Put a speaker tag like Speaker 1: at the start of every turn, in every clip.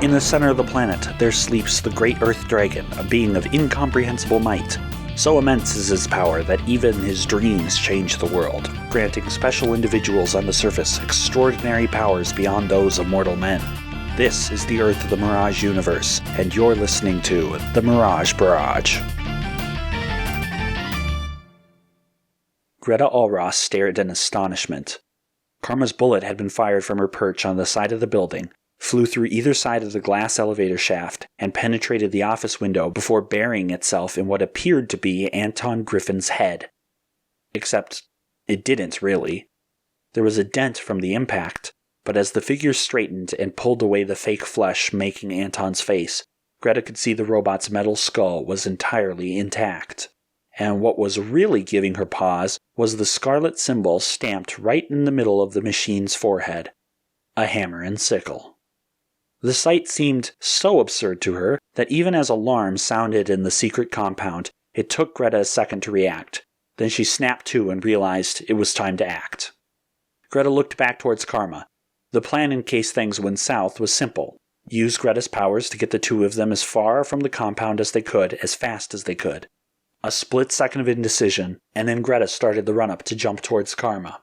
Speaker 1: In the center of the planet, there sleeps the great Earth Dragon, a being of incomprehensible might. So immense is his power that even his dreams change the world, granting special individuals on the surface extraordinary powers beyond those of mortal men. This is the Earth of the Mirage universe, and you're listening to the Mirage Barrage. Greta Alhross stared in astonishment. Karma's bullet had been fired from her perch on the side of the building, flew through either side of the glass elevator shaft, and penetrated the office window before burying itself in what appeared to be Anton Griffin's head. Except, it didn't really. There was a dent from the impact, but as the figure straightened and pulled away the fake flesh making Anton's face, Greta could see the robot's metal skull was entirely intact. And what was really giving her pause was the scarlet symbol stamped right in the middle of the machine's forehead. A hammer and sickle. The sight seemed so absurd to her that even as alarm sounded in the secret compound, it took Greta a second to react. Then she snapped to and realized it was time to act. Greta looked back towards Karma. The plan in case things went south was simple. Use Greta's powers to get the two of them as far from the compound as they could, as fast as they could. A split second of indecision, and then Greta started the run-up to jump towards Karma.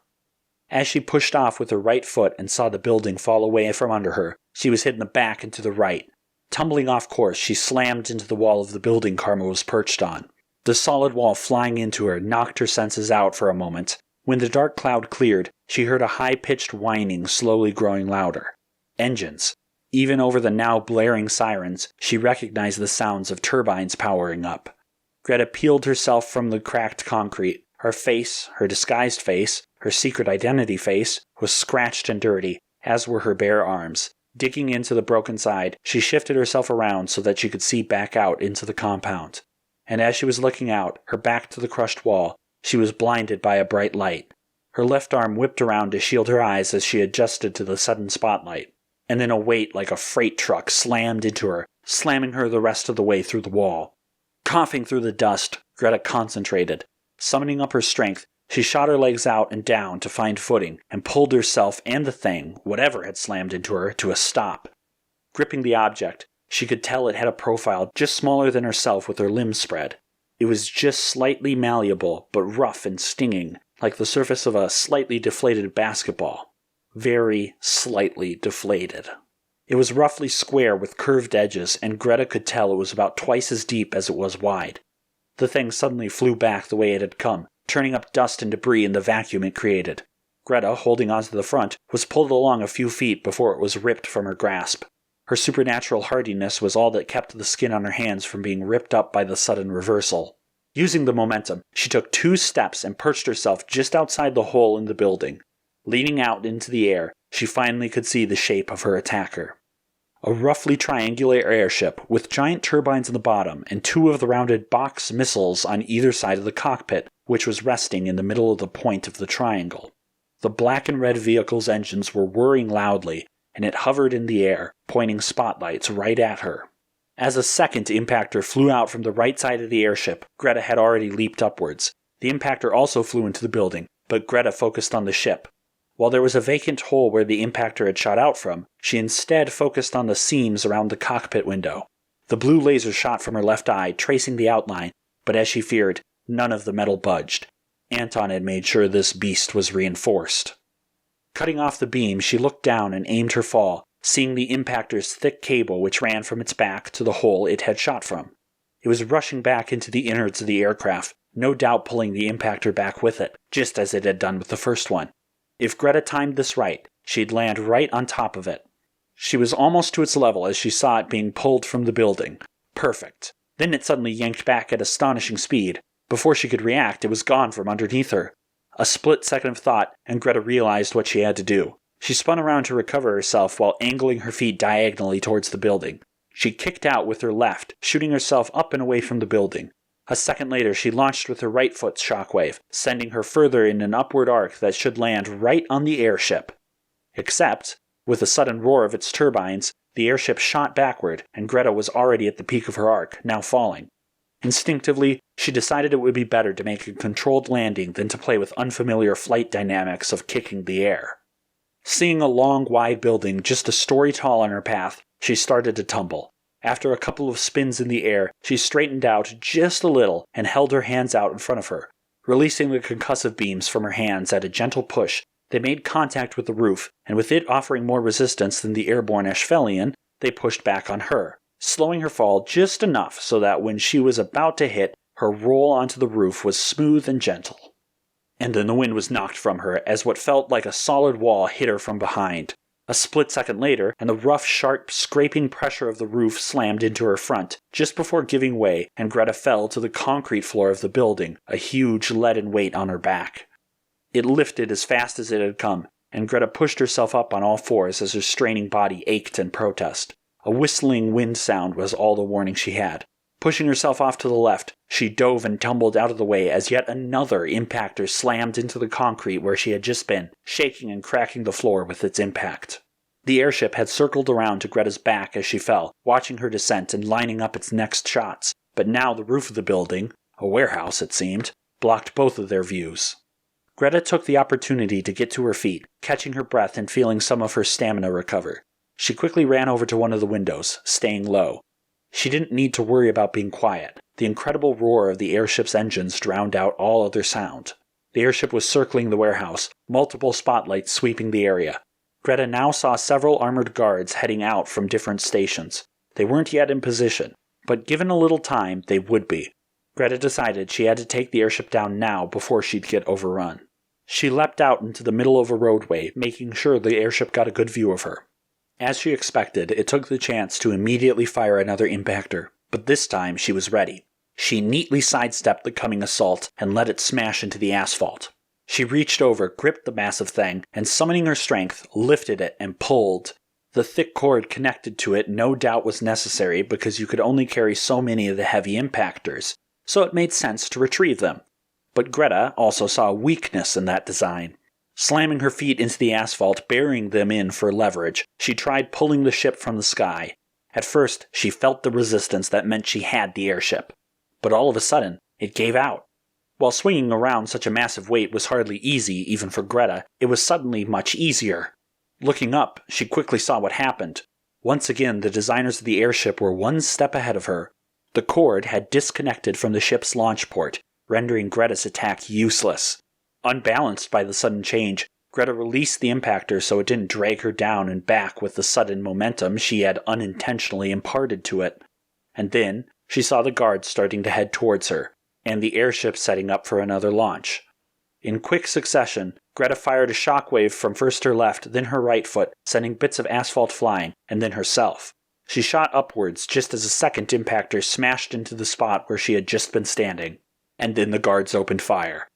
Speaker 1: As she pushed off with her right foot and saw the building fall away from under her, she was hit in the back and to the right. Tumbling off course, she slammed into the wall of the building Karma was perched on. The solid wall flying into her knocked her senses out for a moment. When the dark cloud cleared, she heard a high-pitched whining slowly growing louder. Engines. Even over the now blaring sirens, she recognized the sounds of turbines powering up. Greta peeled herself from the cracked concrete. Her face, her disguised face, her secret identity face, was scratched and dirty, as were her bare arms. Digging into the broken side, she shifted herself around so that she could see back out into the compound. And as she was looking out, her back to the crushed wall, she was blinded by a bright light. Her left arm whipped around to shield her eyes as she adjusted to the sudden spotlight. And then a weight like a freight truck slammed into her, slamming her the rest of the way through the wall. Coughing through the dust, Greta concentrated. Summoning up her strength, she shot her legs out and down to find footing, and pulled herself and the thing, whatever had slammed into her, to a stop. Gripping the object, she could tell it had a profile just smaller than herself with her limbs spread. It was just slightly malleable, but rough and stinging, like the surface of a slightly deflated basketball. Very slightly deflated. It was roughly square with curved edges, and Greta could tell it was about twice as deep as it was wide. The thing suddenly flew back the way it had come, turning up dust and debris in the vacuum it created. Greta, holding onto the front, was pulled along a few feet before it was ripped from her grasp. Her supernatural hardiness was all that kept the skin on her hands from being ripped up by the sudden reversal. Using the momentum, she took 2 steps and perched herself just outside the hole in the building. Leaning out into the air, she finally could see the shape of her attacker. A roughly triangular airship with giant turbines in the bottom and 2 of the rounded box missiles on either side of the cockpit, which was resting in the middle of the point of the triangle. The black and red vehicle's engines were whirring loudly, and it hovered in the air, pointing spotlights right at her. As a second impactor flew out from the right side of the airship, Greta had already leaped upwards. The impactor also flew into the building, but Greta focused on the ship. While there was a vacant hole where the impactor had shot out from, she instead focused on the seams around the cockpit window. The blue laser shot from her left eye, tracing the outline, but as she feared, none of the metal budged. Anton had made sure this beast was reinforced. Cutting off the beam, she looked down and aimed her fall, seeing the impactor's thick cable which ran from its back to the hole it had shot from. It was rushing back into the innards of the aircraft, no doubt pulling the impactor back with it, just as it had done with the first one. If Greta timed this right, she'd land right on top of it. She was almost to its level as she saw it being pulled from the building. Perfect. Then it suddenly yanked back at astonishing speed. Before she could react, it was gone from underneath her. A split second of thought, and Greta realized what she had to do. She spun around to recover herself while angling her feet diagonally towards the building. She kicked out with her left, shooting herself up and away from the building. A second later, she launched with her right foot's shockwave, sending her further in an upward arc that should land right on the airship. Except, with a sudden roar of its turbines, the airship shot backward, and Greta was already at the peak of her arc, now falling. Instinctively, she decided it would be better to make a controlled landing than to play with unfamiliar flight dynamics of kicking the air. Seeing a long, wide building just a story tall on her path, she started to tumble. After a couple of spins in the air, she straightened out just a little and held her hands out in front of her. Releasing the concussive beams from her hands at a gentle push, they made contact with the roof, and with it offering more resistance than the airborne Ashvelian, they pushed back on her, slowing her fall just enough so that when she was about to hit, her roll onto the roof was smooth and gentle. And then the wind was knocked from her as what felt like a solid wall hit her from behind. A split second later, and the rough, sharp, scraping pressure of the roof slammed into her front, just before giving way, and Greta fell to the concrete floor of the building, a huge leaden weight on her back. It lifted as fast as it had come, and Greta pushed herself up on all fours as her straining body ached in protest. A whistling wind sound was all the warning she had. Pushing herself off to the left, she dove and tumbled out of the way as yet another impactor slammed into the concrete where she had just been, shaking and cracking the floor with its impact. The airship had circled around to Greta's back as she fell, watching her descent and lining up its next shots, but now the roof of the building, a warehouse it seemed, blocked both of their views. Greta took the opportunity to get to her feet, catching her breath and feeling some of her stamina recover. She quickly ran over to one of the windows, staying low. She didn't need to worry about being quiet. The incredible roar of the airship's engines drowned out all other sound. The airship was circling the warehouse, multiple spotlights sweeping the area. Greta now saw several armored guards heading out from different stations. They weren't yet in position, but given a little time, they would be. Greta decided she had to take the airship down now before she'd get overrun. She leapt out into the middle of a roadway, making sure the airship got a good view of her. As she expected, it took the chance to immediately fire another impactor, but this time she was ready. She neatly sidestepped the coming assault and let it smash into the asphalt. She reached over, gripped the massive thing, and summoning her strength, lifted it and pulled. The thick cord connected to it no doubt was necessary because you could only carry so many of the heavy impactors, so it made sense to retrieve them. But Greta also saw a weakness in that design. Slamming her feet into the asphalt, burying them in for leverage, she tried pulling the ship from the sky. At first, she felt the resistance that meant she had the airship. But all of a sudden, it gave out. While swinging around such a massive weight was hardly easy even for Greta, it was suddenly much easier. Looking up, she quickly saw what happened. Once again, the designers of the airship were one step ahead of her. The cord had disconnected from the ship's launch port, rendering Greta's attack useless. Unbalanced by the sudden change, Greta released the impactor so it didn't drag her down and back with the sudden momentum she had unintentionally imparted to it. And then, she saw the guards starting to head towards her, and the airship setting up for another launch. In quick succession, Greta fired a shockwave from first her left, then her right foot, sending bits of asphalt flying, and then herself. She shot upwards just as a second impactor smashed into the spot where she had just been standing. And then the guards opened fire.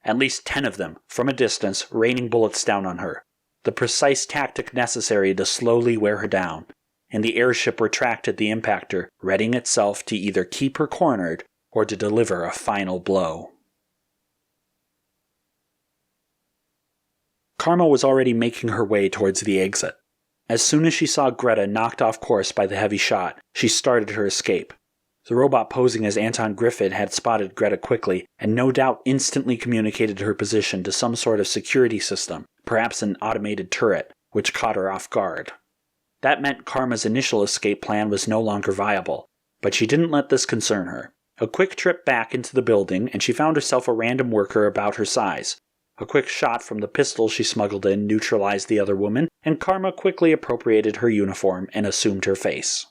Speaker 1: At least 10 of them, from a distance, raining bullets down on her. The precise tactic necessary to slowly wear her down. And the airship retracted the impactor, readying itself to either keep her cornered or to deliver a final blow. Karma was already making her way towards the exit. As soon as she saw Greta knocked off course by the heavy shot, she started her escape. The robot posing as Anton Griffin had spotted Greta quickly, and no doubt instantly communicated her position to some sort of security system, perhaps an automated turret, which caught her off guard. That meant Karma's initial escape plan was no longer viable, but she didn't let this concern her. A quick trip back into the building, and she found herself a random worker about her size. A quick shot from the pistol she smuggled in neutralized the other woman, and Karma quickly appropriated her uniform and assumed her face.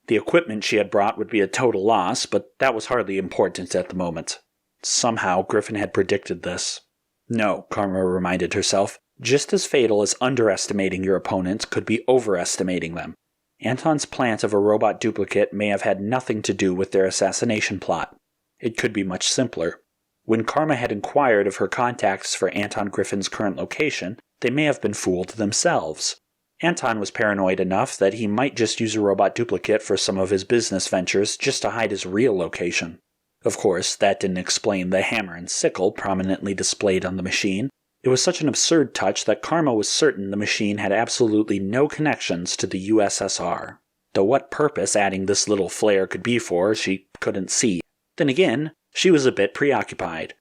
Speaker 1: The equipment she had brought would be a total loss, but that was hardly important at the moment. Somehow Griffin had predicted this. No, Karma reminded herself, just as fatal as underestimating your opponent could be overestimating them. Anton's plant of a robot duplicate may have had nothing to do with their assassination plot. It could be much simpler. When Karma had inquired of her contacts for Anton Griffin's current location, they may have been fooled themselves. Anton was paranoid enough that he might just use a robot duplicate for some of his business ventures just to hide his real location. Of course, that didn't explain the hammer and sickle prominently displayed on the machine. It was such an absurd touch that Karma was certain the machine had absolutely no connections to the USSR. Though what purpose adding this little flare could be for, she couldn't see. Then again, she was a bit preoccupied.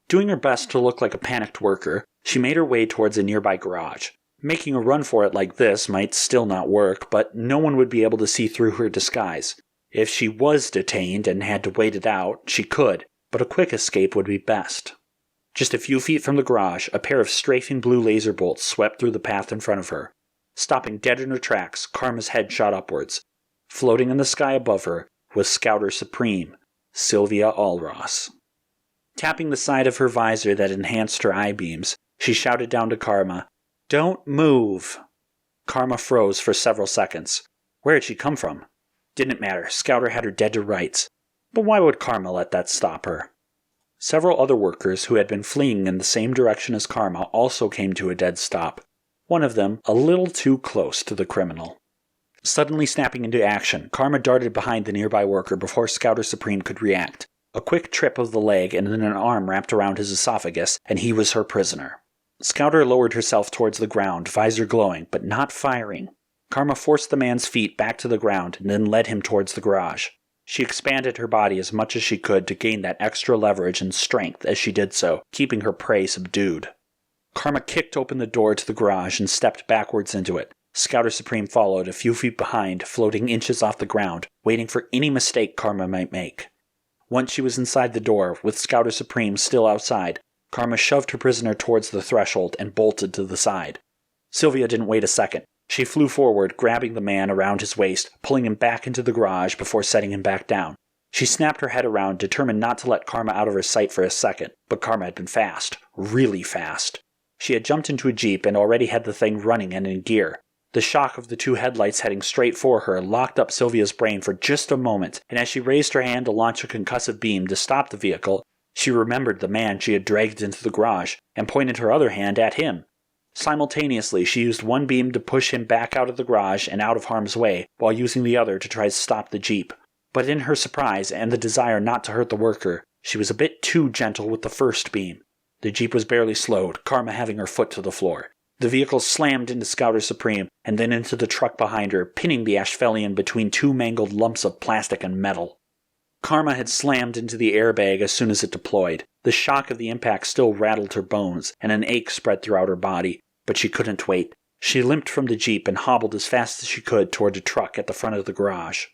Speaker 1: Doing her best to look like a panicked worker, she made her way towards a nearby garage. Making a run for it like this might still not work, but no one would be able to see through her disguise. If she was detained and had to wait it out, she could, but a quick escape would be best. Just a few feet from the garage, a pair of strafing blue laser bolts swept through the path in front of her. Stopping dead in her tracks, Karma's head shot upwards. Floating in the sky above her was Scouter Supreme, Greta Alhross. Tapping the side of her visor that enhanced her eye beams, she shouted down to Karma, "Don't move!" Karma froze for several seconds. Where had she come from? Didn't matter, Scouter had her dead to rights. But why would Karma let that stop her? Several other workers who had been fleeing in the same direction as Karma also came to a dead stop, one of them a little too close to the criminal. Suddenly snapping into action, Karma darted behind the nearby worker before Scouter Supreme could react. A quick trip of the leg and then an arm wrapped around his esophagus, and he was her prisoner. Scouter lowered herself towards the ground, visor glowing, but not firing. Karma forced the man's feet back to the ground and then led him towards the garage. She expanded her body as much as she could to gain that extra leverage and strength as she did so, keeping her prey subdued. Karma kicked open the door to the garage and stepped backwards into it. Scouter Supreme followed a few feet behind, floating inches off the ground, waiting for any mistake Karma might make. Once she was inside the door, with Scouter Supreme still outside, Karma shoved her prisoner towards the threshold and bolted to the side. Sylvia didn't wait a second. She flew forward, grabbing the man around his waist, pulling him back into the garage before setting him back down. She snapped her head around, determined not to let Karma out of her sight for a second, but Karma had been fast. Really fast. She had jumped into a jeep and already had the thing running and in gear. The shock of the two headlights heading straight for her locked up Sylvia's brain for just a moment, and as she raised her hand to launch a concussive beam to stop the vehicle, she remembered the man she had dragged into the garage and pointed her other hand at him. Simultaneously, she used one beam to push him back out of the garage and out of harm's way, while using the other to try to stop the jeep. But in her surprise and the desire not to hurt the worker, she was a bit too gentle with the first beam. The jeep was barely slowed, Karma having her foot to the floor. The vehicle slammed into Scouter Supreme and then into the truck behind her, pinning the Ashvelian between two mangled lumps of plastic and metal. Karma had slammed into the airbag as soon as it deployed. The shock of the impact still rattled her bones, and an ache spread throughout her body, but she couldn't wait. She limped from the jeep and hobbled as fast as she could toward a truck at the front of the garage.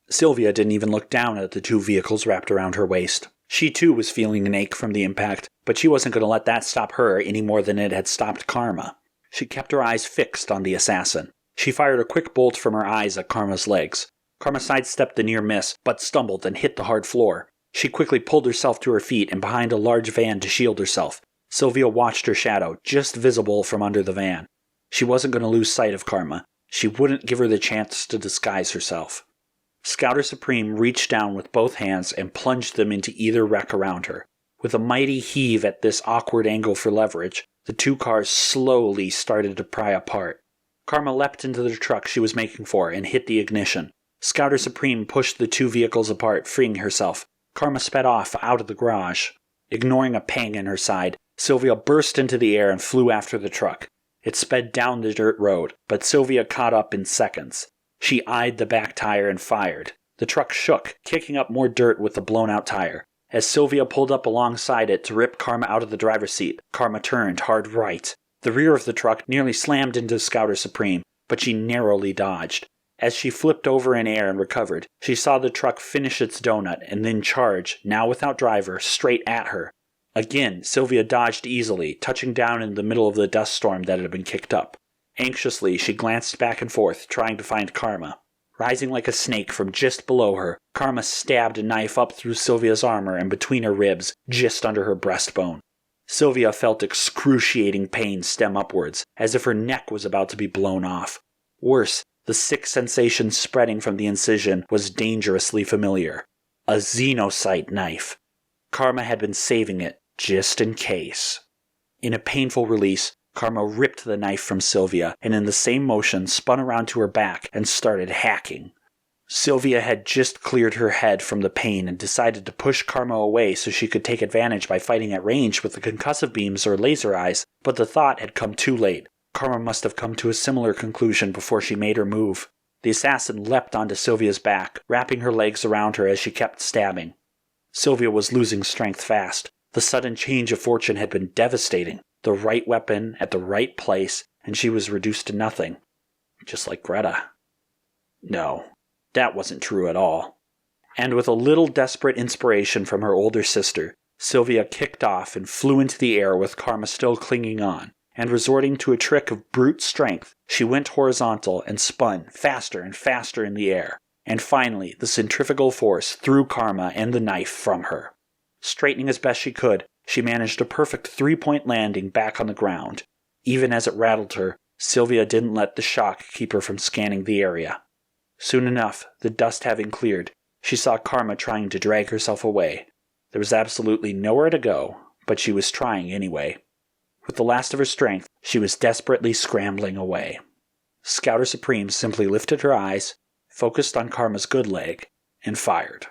Speaker 1: Sylvia didn't even look down at the two vehicles wrapped around her waist. She too was feeling an ache from the impact, but she wasn't going to let that stop her any more than it had stopped Karma. She kept her eyes fixed on the assassin. She fired a quick bolt from her eyes at Karma's legs. Karma sidestepped the near miss, but stumbled and hit the hard floor. She quickly pulled herself to her feet and behind a large van to shield herself. Sylvia watched her shadow, just visible from under the van. She wasn't going to lose sight of Karma. She wouldn't give her the chance to disguise herself. Scouter Supreme reached down with both hands and plunged them into either wreck around her. With a mighty heave at this awkward angle for leverage, the two cars slowly started to pry apart. Karma leapt into the truck she was making for and hit the ignition. Scouter Supreme pushed the two vehicles apart, freeing herself. Karma sped off out of the garage. Ignoring a pang in her side, Sylvia burst into the air and flew after the truck. It sped down the dirt road, but Sylvia caught up in seconds. She eyed the back tire and fired. The truck shook, kicking up more dirt with the blown-out tire. As Sylvia pulled up alongside it to rip Karma out of the driver's seat, Karma turned hard right. The rear of the truck nearly slammed into Scouter Supreme, but she narrowly dodged. As she flipped over in air and recovered, she saw the truck finish its donut and then charge, now without driver, straight at her. Again, Sylvia dodged easily, touching down in the middle of the dust storm that had been kicked up. Anxiously, she glanced back and forth, trying to find Karma. Rising like a snake from just below her, Karma stabbed a knife up through Sylvia's armor and between her ribs, just under her breastbone. Sylvia felt excruciating pain stem upwards, as if her neck was about to be blown off. Worse, the sick sensation spreading from the incision was dangerously familiar. A xenocyte knife. Karma had been saving it, just in case. In a painful release, Karma ripped the knife from Sylvia, and in the same motion spun around to her back and started hacking. Sylvia had just cleared her head from the pain and decided to push Karma away so she could take advantage by fighting at range with the concussive beams or laser eyes, but the thought had come too late. Karma must have come to a similar conclusion before she made her move. The assassin leapt onto Sylvia's back, wrapping her legs around her as she kept stabbing. Sylvia was losing strength fast. The sudden change of fortune had been devastating. The right weapon at the right place, and she was reduced to nothing. Just like Greta. No, that wasn't true at all. And with a little desperate inspiration from her older sister, Sylvia kicked off and flew into the air with Karma still clinging on, and resorting to a trick of brute strength, she went horizontal and spun faster and faster in the air, and finally the centrifugal force threw Karma and the knife from her. Straightening as best she could, she managed a perfect 3-point landing back on the ground. Even as it rattled her, Sylvia didn't let the shock keep her from scanning the area. Soon enough, the dust having cleared, she saw Karma trying to drag herself away. There was absolutely nowhere to go, but she was trying anyway. With the last of her strength, she was desperately scrambling away. Scouter Supreme simply lifted her eyes, focused on Karma's good leg, and fired.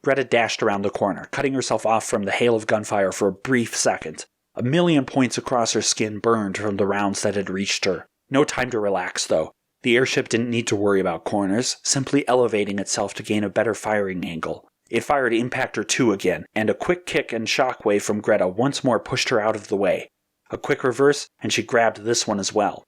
Speaker 1: Greta dashed around the corner, cutting herself off from the hail of gunfire for a brief second. 1,000,000 points across her skin burned from the rounds that had reached her. No time to relax, though. The airship didn't need to worry about corners, simply elevating itself to gain a better firing angle. It fired Impactor 2 again, and a quick kick and shockwave from Greta once more pushed her out of the way. A quick reverse, and she grabbed this one as well.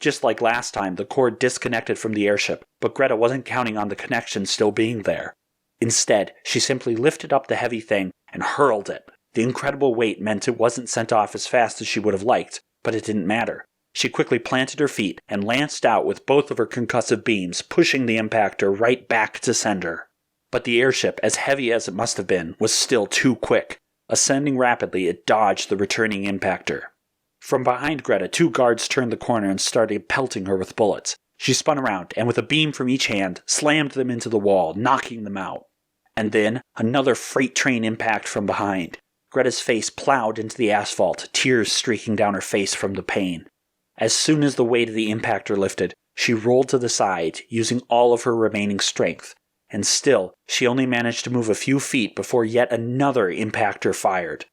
Speaker 1: Just like last time, the cord disconnected from the airship, but Greta wasn't counting on the connection still being there. Instead, she simply lifted up the heavy thing and hurled it. The incredible weight meant it wasn't sent off as fast as she would have liked, but it didn't matter. She quickly planted her feet and lanced out with both of her concussive beams, pushing the impactor right back to sender. But the airship, as heavy as it must have been, was still too quick. Ascending rapidly, it dodged the returning impactor. From behind Greta, 2 guards turned the corner and started pelting her with bullets. She spun around, and with a beam from each hand, slammed them into the wall, knocking them out. And then, another freight train impact from behind. Greta's face plowed into the asphalt, tears streaking down her face from the pain. As soon as the weight of the impactor lifted, she rolled to the side, using all of her remaining strength. And still, she only managed to move a few feet before yet another impactor fired.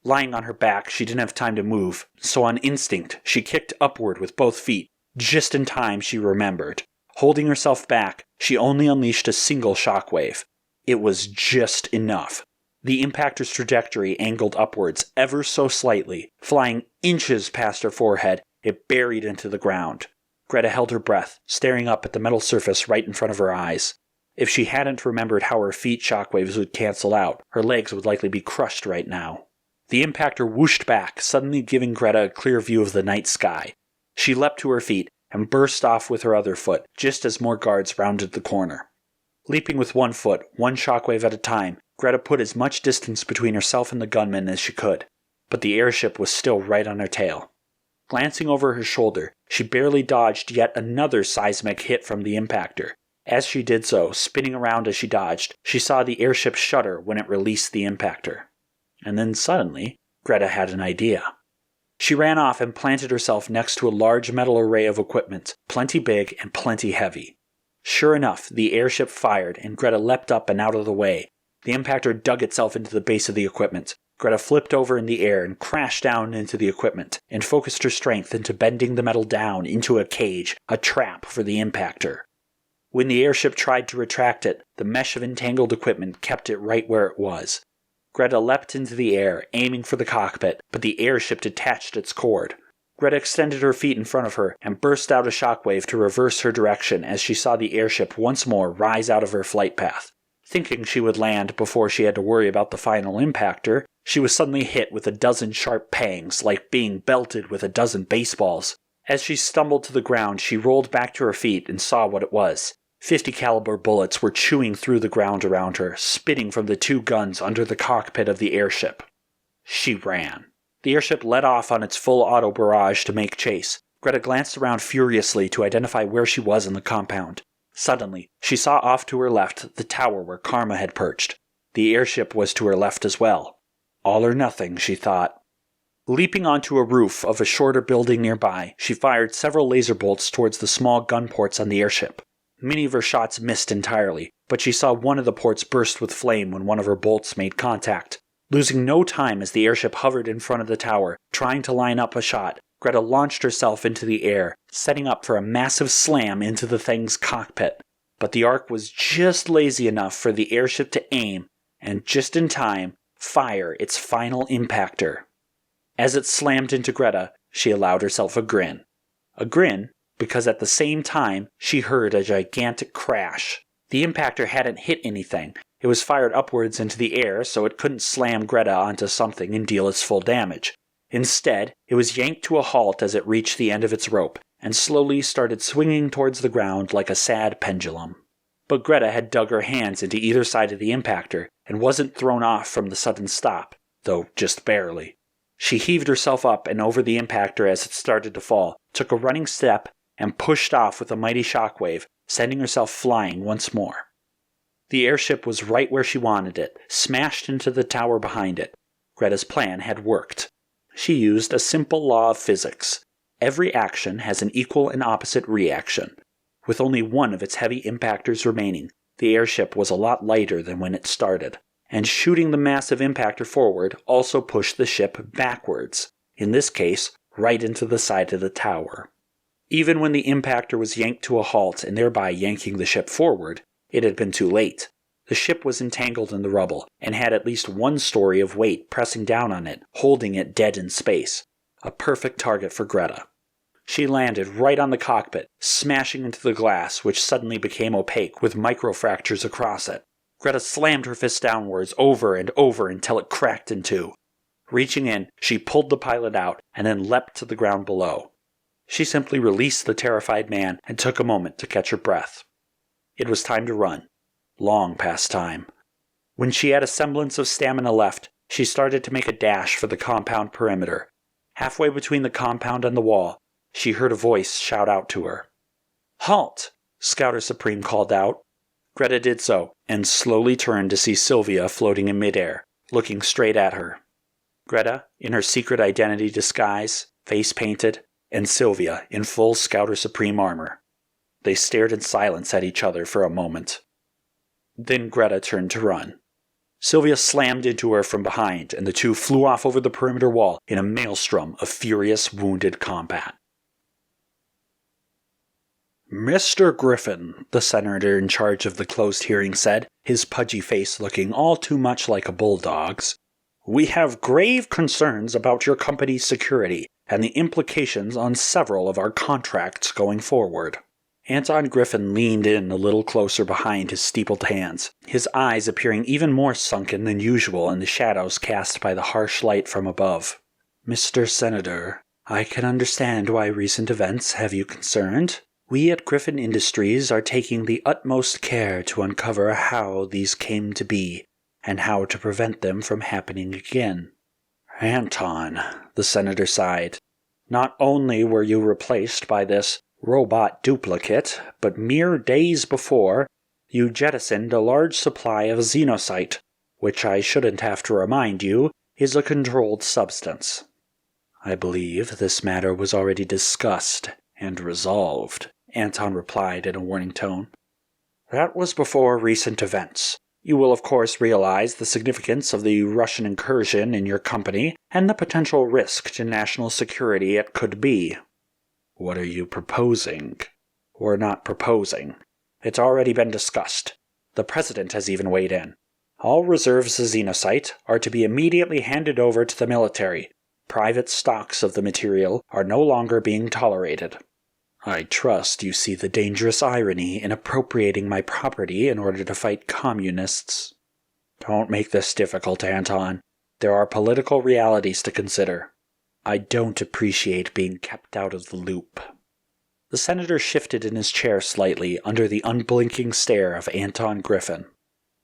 Speaker 1: Lying on her back, she didn't have time to move, so on instinct, she kicked upward with both feet. Just in time, she remembered. Holding herself back, she only unleashed a single shockwave. It was just enough. The impactor's trajectory angled upwards ever so slightly, flying inches past her forehead. It buried into the ground. Greta held her breath, staring up at the metal surface right in front of her eyes. If she hadn't remembered how her feet shockwaves would cancel out, her legs would likely be crushed right now. The impactor whooshed back, suddenly giving Greta a clear view of the night sky. She leapt to her feet and burst off with her other foot, just as more guards rounded the corner. Leaping with one foot, one shockwave at a time, Greta put as much distance between herself and the gunman as she could. But the airship was still right on her tail. Glancing over her shoulder, she barely dodged yet another seismic hit from the impactor. As she did so, spinning around as she dodged, she saw the airship shudder when it released the impactor. And then suddenly, Greta had an idea. She ran off and planted herself next to a large metal array of equipment, plenty big and plenty heavy. Sure enough, the airship fired, and Greta leapt up and out of the way. The impactor dug itself into the base of the equipment. Greta flipped over in the air and crashed down into the equipment, and focused her strength into bending the metal down into a cage, a trap for the impactor. When the airship tried to retract it, the mesh of entangled equipment kept it right where it was. Greta leapt into the air, aiming for the cockpit, but the airship detached its cord. Greta extended her feet in front of her and burst out a shockwave to reverse her direction as she saw the airship once more rise out of her flight path. Thinking she would land before she had to worry about the final impactor, she was suddenly hit with a dozen sharp pangs, like being belted with a dozen baseballs. As she stumbled to the ground, she rolled back to her feet and saw what it was. 50 caliber bullets were chewing through the ground around her, spitting from the 2 guns under the cockpit of the airship. She ran. The airship let off on its full auto barrage to make chase. Greta glanced around furiously to identify where she was in the compound. Suddenly, she saw off to her left the tower where Karma had perched. The airship was to her left as well. All or nothing, she thought. Leaping onto a roof of a shorter building nearby, she fired several laser bolts towards the small gun ports on the airship. Many of her shots missed entirely, but she saw one of the ports burst with flame when one of her bolts made contact. Losing no time as the airship hovered in front of the tower, trying to line up a shot, Greta launched herself into the air, setting up for a massive slam into the thing's cockpit. But the Ark was just lazy enough for the airship to aim, and just in time, fire its final impactor. As it slammed into Greta, she allowed herself a grin. A grin because at the same time she heard a gigantic crash. The impactor hadn't hit anything. It was fired upwards into the air, so it couldn't slam Greta onto something and deal its full damage. Instead, it was yanked to a halt as it reached the end of its rope, and slowly started swinging towards the ground like a sad pendulum. But Greta had dug her hands into either side of the impactor, and wasn't thrown off from the sudden stop, though just barely. She heaved herself up and over the impactor as it started to fall, took a running step, and pushed off with a mighty shockwave, sending herself flying once more. The airship was right where she wanted it, smashed into the tower behind it. Greta's plan had worked. She used a simple law of physics. Every action has an equal and opposite reaction. With only one of its heavy impactors remaining, the airship was a lot lighter than when it started, and shooting the massive impactor forward also pushed the ship backwards, in this case, right into the side of the tower. Even when the impactor was yanked to a halt and thereby yanking the ship forward, it had been too late. The ship was entangled in the rubble, and had at least one story of weight pressing down on it, holding it dead in space. A perfect target for Greta. She landed right on the cockpit, smashing into the glass, which suddenly became opaque with microfractures across it. Greta slammed her fist downwards over and over until it cracked in two. Reaching in, she pulled the pilot out, and then leapt to the ground below. She simply released the terrified man and took a moment to catch her breath. It was time to run. Long past time. When she had a semblance of stamina left, she started to make a dash for the compound perimeter. Halfway between the compound and the wall, she heard a voice shout out to her. "Halt!" Scouter Supreme called out. Greta did so, and slowly turned to see Sylvia floating in midair, looking straight at her. Greta, in her secret identity disguise, face painted, and Sylvia in full Scouter Supreme armor. They stared in silence at each other for a moment. Then Greta turned to run. Sylvia slammed into her from behind, and the two flew off over the perimeter wall in a maelstrom of furious, wounded combat. "Mr. Griffin," the senator in charge of the closed hearing said, his pudgy face looking all too much like a bulldog's, "we have grave concerns about your company's security and the implications on several of our contracts going forward." Anton Griffin leaned in a little closer behind his steepled hands, his eyes appearing even more sunken than usual in the shadows cast by the harsh light from above. "Mr. Senator, I can understand why recent events have you concerned. We at Griffin Industries are taking the utmost care to uncover how these came to be, and how to prevent them from happening again." "Anton," the senator sighed, "not only were you replaced by this robot duplicate, but mere days before, you jettisoned a large supply of xenocyte, which I shouldn't have to remind you, is a controlled substance." "I believe this matter was already discussed and resolved," Anton replied in a warning tone. "That was before recent events. You will of course realize the significance of the Russian incursion in your company and the potential risk to national security it could be." "What are you proposing?" "We're not proposing. It's already been discussed. The president has even weighed in. All reserves of xenocyte are to be immediately handed over to the military. Private stocks of the material are no longer being tolerated." "I trust you see the dangerous irony in appropriating my property in order to fight communists." "Don't make this difficult, Anton. There are political realities to consider. I don't appreciate being kept out of the loop." The senator shifted in his chair slightly under the unblinking stare of Anton Griffin.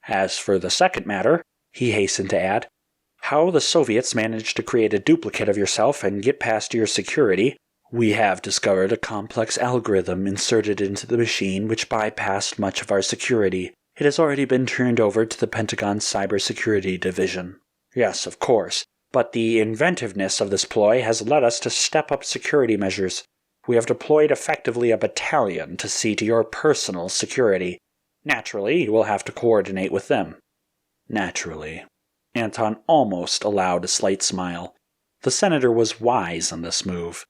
Speaker 1: "As for the second matter," he hastened to add, "how the Soviets managed to create a duplicate of yourself and get past your security, we have discovered a complex algorithm inserted into the machine which bypassed much of our security. It has already been turned over to the Pentagon's Cybersecurity Division. Yes, of course. But the inventiveness of this ploy has led us to step up security measures. We have deployed effectively a battalion to see to your personal security. Naturally, you will have to coordinate with them." "Naturally." Anton almost allowed a slight smile. The senator was wise on this move.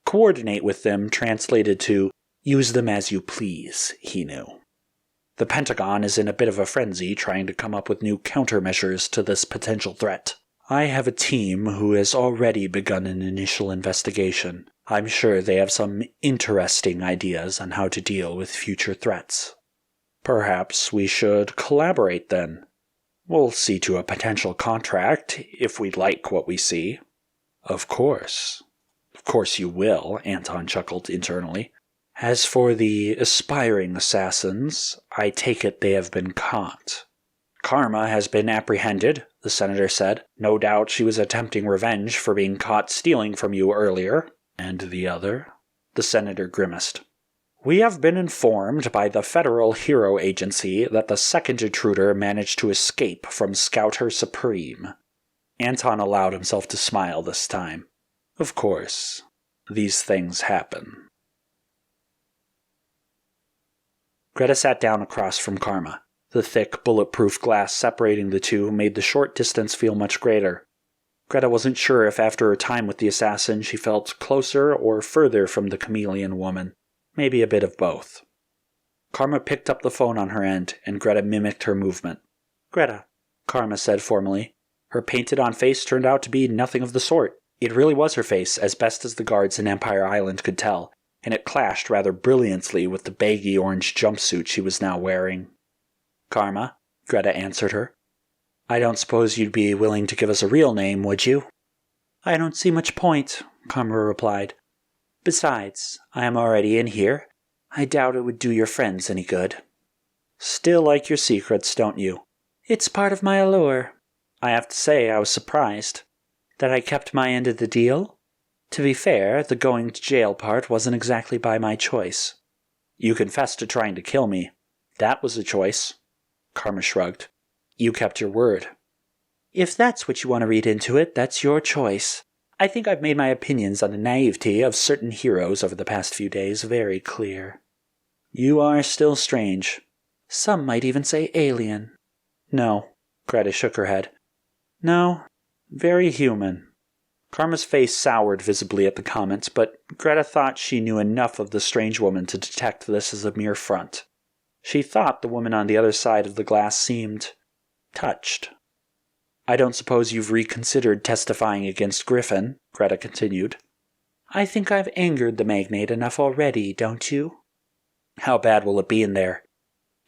Speaker 1: Coordinate with them translated to use them as you please, he knew. The Pentagon is in a bit of a frenzy trying to come up with new countermeasures to this potential threat. I have a team who has already begun an initial investigation. I'm sure they have some interesting ideas on how to deal with future threats. Perhaps we should collaborate then. We'll see to a potential contract if we like what we see. Of course. Of course you will, Anton chuckled internally. As for the aspiring assassins, I take it they have been caught. Karma has been apprehended, the senator said. No doubt she was attempting revenge for being caught stealing from you earlier. And the other? The senator grimaced. We have been informed by the Federal Hero Agency that the second intruder managed to escape from Scouter Supreme. Anton allowed himself to smile this time. Of course, these things happen. Greta sat down across from Karma. The thick, bulletproof glass separating the two made the short distance feel much greater. Greta wasn't sure if after her time with the assassin she felt closer or further from the chameleon woman. Maybe a bit of both. Karma picked up the phone on her end, and Greta mimicked her movement. Greta, Karma said formally. Her painted-on face turned out to be nothing of the sort. It really was her face, as best as the guards in Empire Island could tell, and it clashed rather brilliantly with the baggy orange jumpsuit she was now wearing. Karma, Greta answered her. I don't suppose you'd be willing to give us a real name, would you? I don't see much point, Karma replied. Besides, I am already in here. I doubt it would do your friends any good. Still like your secrets, don't you? It's part of my allure. I have to say I was surprised. That I kept my end of the deal? To be fair, the going to jail part wasn't exactly by my choice. You confessed to trying to kill me. That was a choice. Karma shrugged. You kept your word. If that's what you want to read into it, that's your choice. I think I've made my opinions on the naivety of certain heroes over the past few days very clear. You are still strange. Some might even say alien. No, Greta shook her head. No, very human. Karma's face soured visibly at the comments, but Greta thought she knew enough of the strange woman to detect this as a mere front. She thought the woman on the other side of the glass seemed touched. I don't suppose you've reconsidered testifying against Griffin, Greta continued. I think I've angered the magnate enough already, don't you? How bad will it be in there?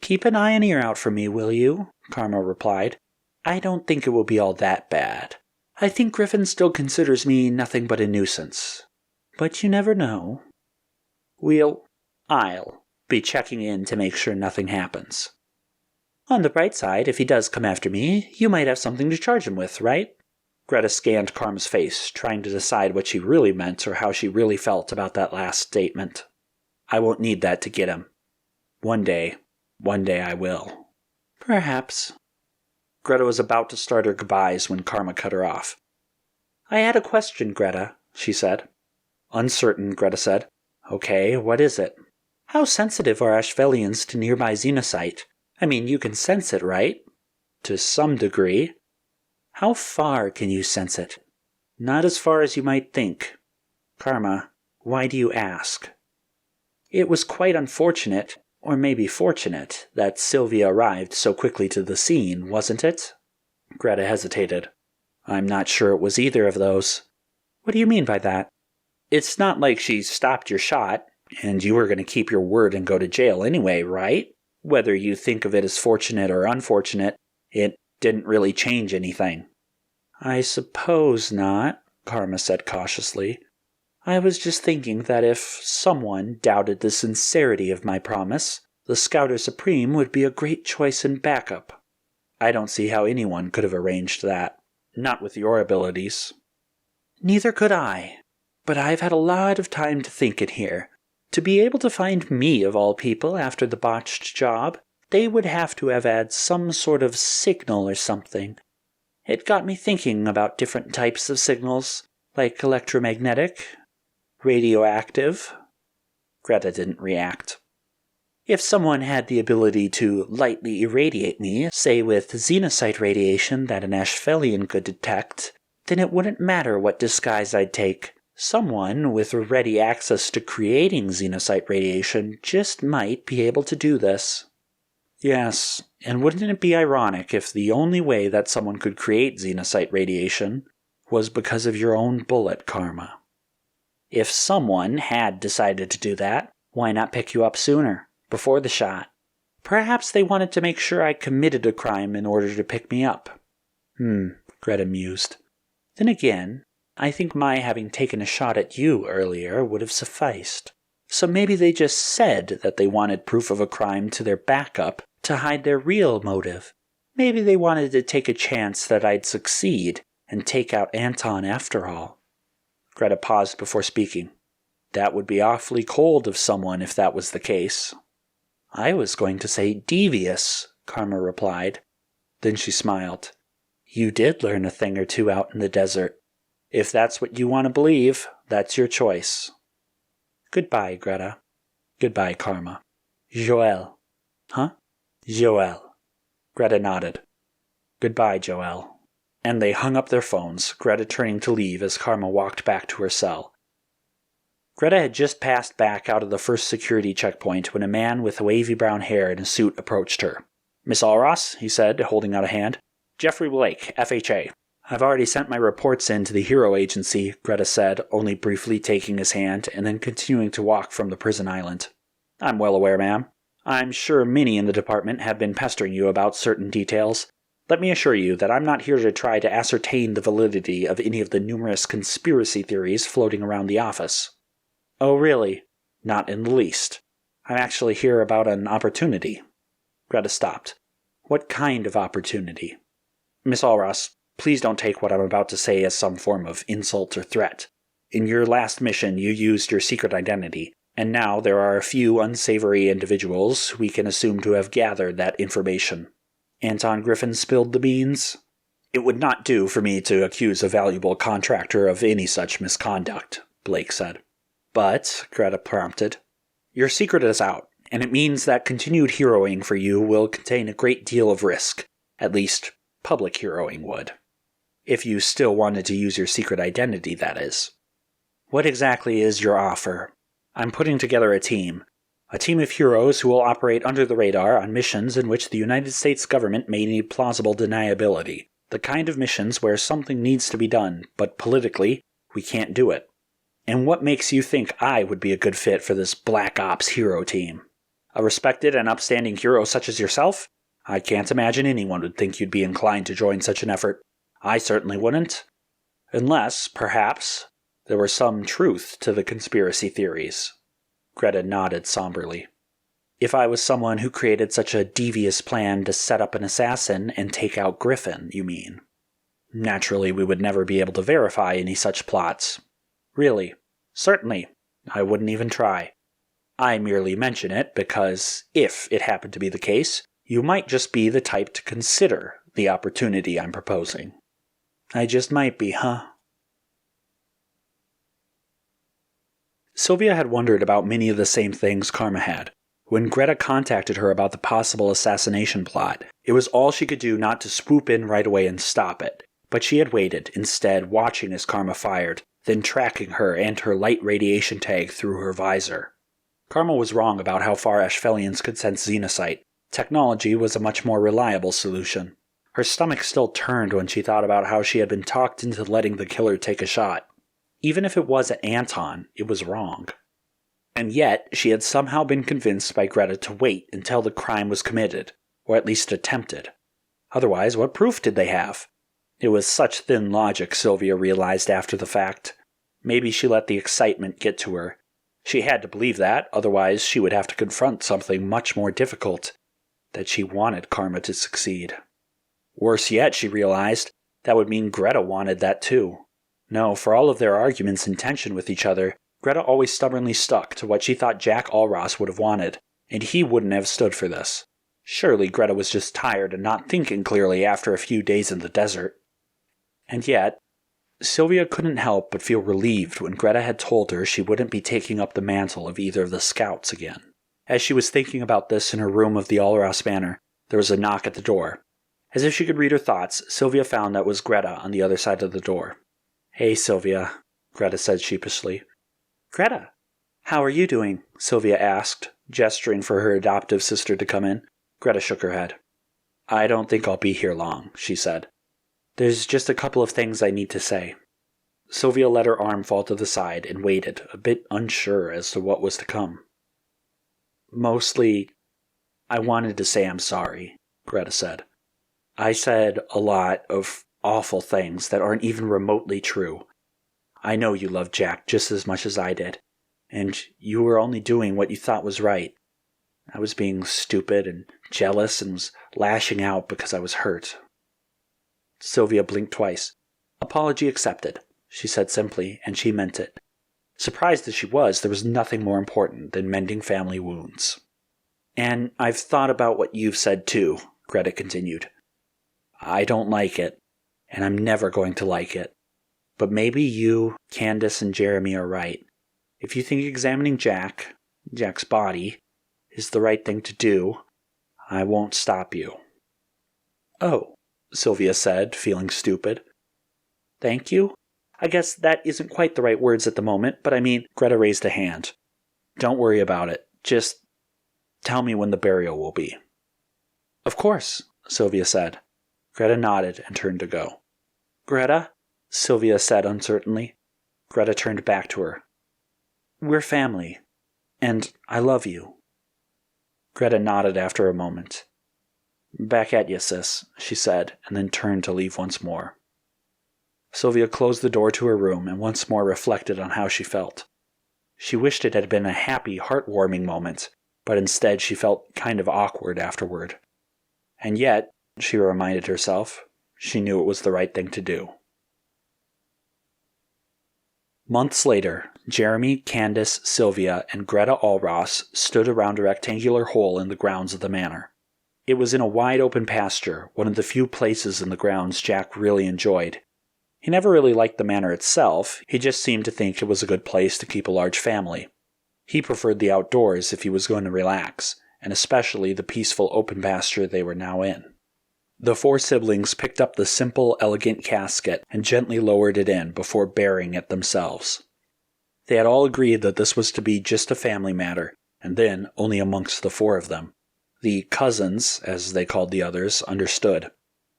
Speaker 1: Keep an eye and ear out for me, will you? Karma replied. I don't think it will be all that bad. I think Griffin still considers me nothing but a nuisance. But you never know. I'll be checking in to make sure nothing happens. On the bright side, if he does come after me, you might have something to charge him with, right? Greta scanned Karma's face, trying to decide what she really meant or how she really felt about that last statement. I won't need that to get him. One day I will. Perhaps. Greta was about to start her goodbyes when Karma cut her off. I had a question, Greta, she said. Uncertain, Greta said. Okay, what is it? How sensitive are Ashvelians to nearby xenocyte? I mean, you can sense it, right? To some degree. How far can you sense it? Not as far as you might think. Karma, why do you ask? It was quite unfortunate, or maybe fortunate, that Sylvia arrived so quickly to the scene, wasn't it? Greta hesitated. I'm not sure it was either of those. What do you mean by that? It's not like she stopped your shot, and you were going to keep your word and go to jail anyway, right? Whether you think of it as fortunate or unfortunate, it didn't really change anything. I suppose not, Karma said cautiously. I was just thinking that if someone doubted the sincerity of my promise, the Scouter Supreme would be a great choice in backup. I don't see how anyone could have arranged that. Not with your abilities. Neither could I. But I've had a lot of time to think it here. To be able to find me, of all people, after the botched job, they would have to have had some sort of signal or something. It got me thinking about different types of signals, like electromagnetic, radioactive. Greta didn't react. If someone had the ability to lightly irradiate me, say with xenocyte radiation that an Ashvelian could detect, then it wouldn't matter what disguise I'd take. Someone with ready access to creating xenocyte radiation just might be able to do this. Yes, And wouldn't it be ironic if the only way that someone could create xenocyte radiation was because of your own bullet, Karma? If someone had decided to do that, why not pick you up sooner, before the shot? Perhaps they wanted to make sure I committed a crime in order to pick me up. Greta mused. Then again, I think my having taken a shot at you earlier would have sufficed. So maybe they just said that they wanted proof of a crime to their backup to hide their real motive. Maybe they wanted to take a chance that I'd succeed and take out Anton after all. Greta paused before speaking. That would be awfully cold of someone if that was the case. I was going to say devious, Karma replied. Then she smiled. You did learn a thing or two out in the desert. If that's what you want to believe, that's your choice. Goodbye, Greta. Goodbye, Karma. Joël. Huh? Joël. Greta nodded. Goodbye, Joël. And they hung up their phones, Greta turning to leave as Karma walked back to her cell. Greta had just passed back out of the first security checkpoint when a man with wavy brown hair and a suit approached her. Miss Alhross, he said, holding out a hand. Jeffrey Blake, FHA. I've already sent my reports in to the Hero Agency, Greta said, only briefly taking his hand and then continuing to walk from the prison island. I'm well aware, ma'am. I'm sure many in the department have been pestering you about certain details. Let me assure you that I'm not here to try to ascertain the validity of any of the numerous conspiracy theories floating around the office. Oh, really? Not in the least. I'm actually here about an opportunity. Greta stopped. What kind of opportunity? Miss Alhross, please don't take what I'm about to say as some form of insult or threat. In your last mission, you used your secret identity, and now there are a few unsavory individuals we can assume to have gathered that information. Anton Griffin spilled the beans? It would not do for me to accuse a valuable contractor of any such misconduct, Blake said. But, Greta prompted, your secret is out, and it means that continued heroing for you will contain a great deal of risk. At least, public heroing would. If you still wanted to use your secret identity, that is. What exactly is your offer? I'm putting together a team of heroes who will operate under the radar on missions in which the United States government may need plausible deniability. The kind of missions where something needs to be done, but politically, we can't do it. And what makes you think I would be a good fit for this Black Ops hero team? A respected and upstanding hero such as yourself? I can't imagine anyone would think you'd be inclined to join such an effort. I certainly wouldn't. Unless, perhaps, there were some truth to the conspiracy theories. Greta nodded somberly. If I was someone who created such a devious plan to set up an assassin and take out Griffin, you mean? Naturally, we would never be able to verify any such plots. Really? Certainly. I wouldn't even try. I merely mention it because, if it happened to be the case, you might just be the type to consider the opportunity I'm proposing. I just might be, huh? Sylvia had wondered about many of the same things Karma had. When Greta contacted her about the possible assassination plot, it was all she could do not to swoop in right away and stop it. But she had waited, instead watching as Karma fired, then tracking her and her light radiation tag through her visor. Karma was wrong about how far Ashvelians could sense xenocyte. Technology was a much more reliable solution. Her stomach still turned when she thought about how she had been talked into letting the killer take a shot. Even if it was at Anton, it was wrong. And yet, she had somehow been convinced by Greta to wait until the crime was committed, or at least attempted. Otherwise, what proof did they have? It was such thin logic, Sylvia realized after the fact. Maybe she let the excitement get to her. She had to believe that, otherwise she would have to confront something much more difficult. That she wanted Karma to succeed. Worse yet, she realized, that would mean Greta wanted that too. No, for all of their arguments and tension with each other, Greta always stubbornly stuck to what she thought Jack Alhross would have wanted, and he wouldn't have stood for this. Surely Greta was just tired and not thinking clearly after a few days in the desert. And yet, Sylvia couldn't help but feel relieved when Greta had told her she wouldn't be taking up the mantle of either of the scouts again. As she was thinking about this in her room of the Alhross Manor, there was a knock at the door. As if she could read her thoughts, Sylvia found that it was Greta on the other side of the door. "Hey, Sylvia," Greta said sheepishly. "Greta, how are you doing?" Sylvia asked, gesturing for her adoptive sister to come in. Greta shook her head. I don't think I'll be here long, she said. There's just a couple of things I need to say. Sylvia let her arm fall to the side and waited, a bit unsure as to what was to come. Mostly, I wanted to say I'm sorry, Greta said. I said a lot of awful things that aren't even remotely true. I know you loved Jack just as much as I did, and you were only doing what you thought was right. I was being stupid and jealous and was lashing out because I was hurt. Sylvia blinked twice. Apology accepted, she said simply, and she meant it. Surprised as she was, there was nothing more important than mending family wounds. And I've thought about what you've said too, Greta continued. I don't like it, and I'm never going to like it. But maybe you, Candace, and Jeremy are right. If you think examining Jack's body, is the right thing to do, I won't stop you. Oh, Sylvia said, feeling stupid. Thank you? I guess that isn't quite the right words at the moment, but I mean, Greta raised a hand. Don't worry about it. Just tell me when the burial will be. Of course, Sylvia said. Greta nodded and turned to go. Greta? Sylvia said uncertainly. Greta turned back to her. We're family, and I love you. Greta nodded after a moment. Back at you, sis, she said, and then turned to leave once more. Sylvia closed the door to her room and once more reflected on how she felt. She wished it had been a happy, heartwarming moment, but instead she felt kind of awkward afterward. And yet, she reminded herself, she knew it was the right thing to do. Months later, Jeremy, Candace, Sylvia, and Greta Alhross stood around a rectangular hole in the grounds of the manor. It was in a wide open pasture, one of the few places in the grounds Jack really enjoyed. He never really liked the manor itself, he just seemed to think it was a good place to keep a large family. He preferred the outdoors if he was going to relax, and especially the peaceful open pasture they were now in. The four siblings picked up the simple, elegant casket and gently lowered it in before burying it themselves. They had all agreed that this was to be just a family matter, and then only amongst the four of them. The cousins, as they called the others, understood.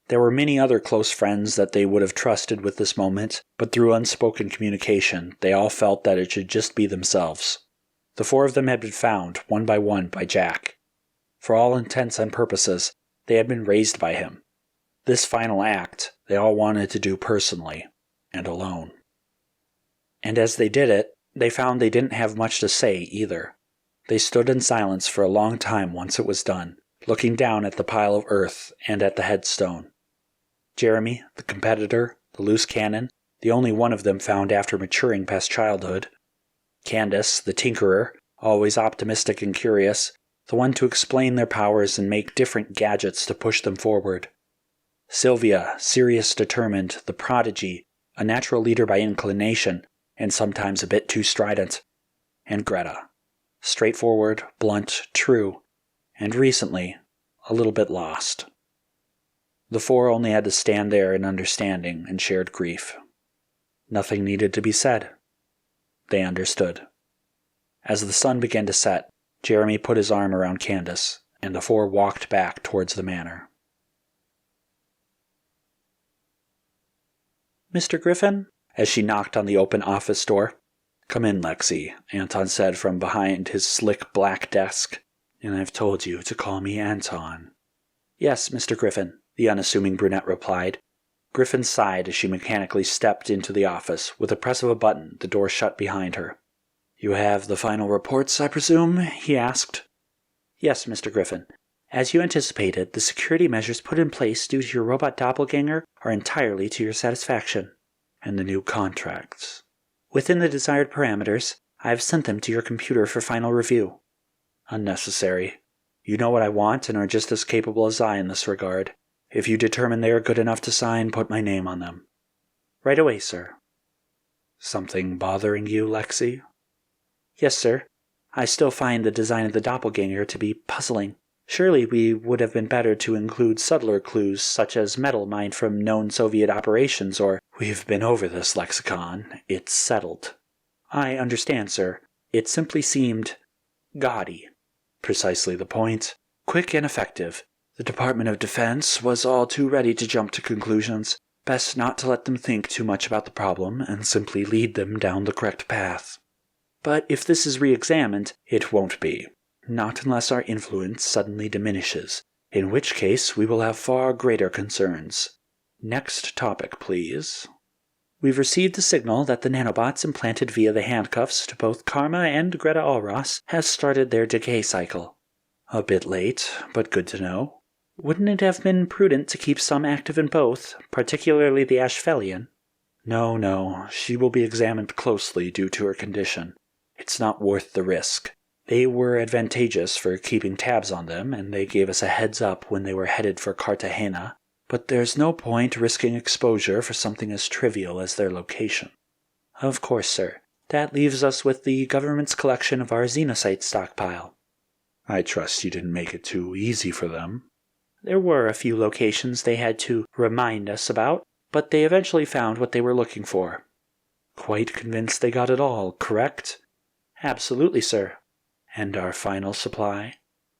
Speaker 1: There were many other close friends that they would have trusted with this moment, but through unspoken communication, they all felt that it should just be themselves. The four of them had been found, one, by Jack. For all intents and purposes, they had been raised by him. This final act, they all wanted to do personally, and alone. And as they did it, they found they didn't have much to say either. They stood in silence for a long time once it was done, looking down at the pile of earth and at the headstone. Jeremy, the competitor, the loose cannon, the only one of them found after maturing past childhood. Candace, the tinkerer, always optimistic and curious, the one to explain their powers and make different gadgets to push them forward. Sylvia, serious, determined, the prodigy, a natural leader by inclination, and sometimes a bit too strident. And Greta, straightforward, blunt, true, and recently, a little bit lost. The four only had to stand there in understanding and shared grief. Nothing needed to be said. They understood. As the sun began to set, Jeremy put his arm around Candace, and the four walked back towards the manor. Mr. Griffin? As she knocked on the open office door. Come in, Lexi, Anton said from behind his slick black desk. And I've told you to call me Anton. Yes, Mr. Griffin, the unassuming brunette replied. Griffin sighed as she mechanically stepped into the office. With a press of a button, the door shut behind her. You have the final reports, I presume? He asked. Yes, Mr. Griffin. As you anticipated, the security measures put in place due to your robot doppelganger are entirely to your satisfaction. And the new contracts. Within the desired parameters, I have sent them to your computer for final review. Unnecessary. You know what I want and are just as capable as I in this regard. If you determine they are good enough to sign, put my name on them. Right away, sir. Something bothering you, Lexi? Yes, sir. I still find the design of the doppelganger to be puzzling. Surely we would have been better to include subtler clues such as metal mined from known Soviet operations or, We've been over this lexicon. It's settled. I understand, sir. It simply seemed gaudy. Precisely the point. Quick and effective. The Department of Defense was all too ready to jump to conclusions. Best not to let them think too much about the problem and simply lead them down the correct path. But if this is re-examined, it won't be. Not unless our influence suddenly diminishes, in which case we will have far greater concerns. Next topic, please. We've received the signal that the nanobots implanted via the handcuffs to both Karma and Greta Alhross has started their decay cycle. A bit late, but good to know. Wouldn't it have been prudent to keep some active in both, particularly the Ashfelian? No, she will be examined closely due to her condition. It's not worth the risk. They were advantageous for keeping tabs on them, and they gave us a heads up when they were headed for Cartagena, but there's no point risking exposure for something as trivial as their location. Of course, sir. That leaves us with the government's collection of our xenocyte stockpile. I trust you didn't make it too easy for them. There were a few locations they had to remind us about, but they eventually found what they were looking for. Quite convinced they got it all, correct? Absolutely, sir. And our final supply?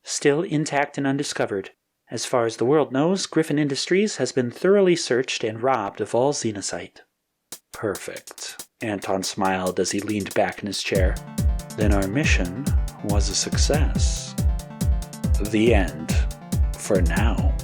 Speaker 1: Still intact and undiscovered. As far as the world knows, Griffin Industries has been thoroughly searched and robbed of all xenocyte. Perfect. Anton smiled as he leaned back in his chair. Then our mission was a success. The end. For now.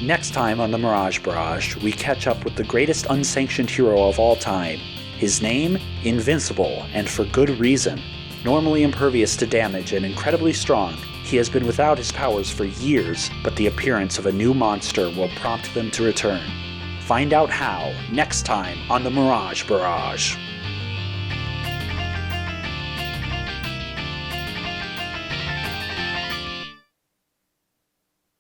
Speaker 1: Next time on the Mirage Barrage, we catch up with the greatest unsanctioned hero of all time. His name? Invincible, and for good reason. Normally impervious to damage and incredibly strong, he has been without his powers for years, but the appearance of a new monster will prompt them to return. Find out how, next time on the Mirage Barrage.